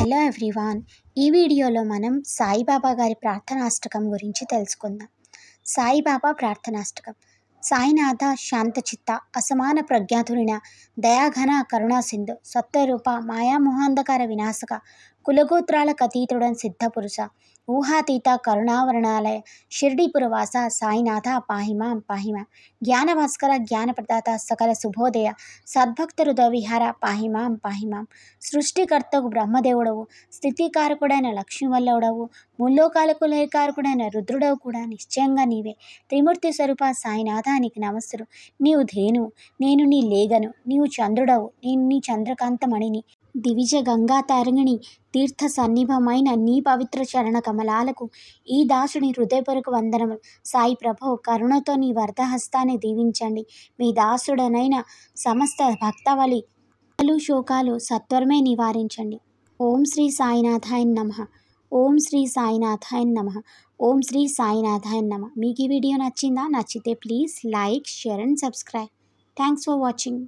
Hello everyone, ఈ వీడియోలో మనం సాయిబాబా గారి ప్రార్థనాష్టకం గురించి తెలుసుకుందాం. సాయిబాబా ప్రార్థనాష్టకం. సాయినాథ శాంతచిత్త అసమాన ప్రజ్ఞాతురిన దయాఘన కరుణా సింధు సత్వరూప మాయామోహాంధకార వినాశక కులగోత్రాలకు అతీతుడన్ సిద్ధపురుష ఊహాతీత కరుణావరణాలయ షిర్డీపురవాస సాయినాథ పాహిమాం పాహిమాం జ్ఞానభాస్కర జ్ఞానప్రదాత సకల శుభోదయ సద్భక్త హృదయ విహార పాహిమాం పాహిమాం సృష్టికర్తకు బ్రహ్మదేవుడవు స్థితికారకుడైన లక్ష్మీవల్లవుడవు ముల్లోకాలకు లయకారకుడైన రుద్రుడవు కూడా నిశ్చయంగా నీవే. త్రిమూర్తి స్వరూప సాయినాథానికి నమస్సులు. నీవు ధేను, నేను నీ లేగను. నీవు చంద్రుడవు, నేను నీ చంద్రకాంతమణిని. దివిజ గంగా తరంగిణి తీర్థ సన్నిభమైన నీ పవిత్ర చరణ కమలాలకు ఈ దాసుని హృదయపూర్వక వందనములు. సాయి ప్రభో, కరుణతో నీ వరదహస్తాన్ని దీవించండి. మీ దాసుడనైన సమస్త భక్తవలి శోకాలు సత్వరమే నివారించండి. ఓం శ్రీ సాయినాథాయ నమః. ఓం శ్రీ సాయినాథాయ నమః. ఓం శ్రీ సాయినాథాయ నమః. మీకు ఈ వీడియో నచ్చిందా? నచ్చితే please like, share and subscribe. Thanks for watching.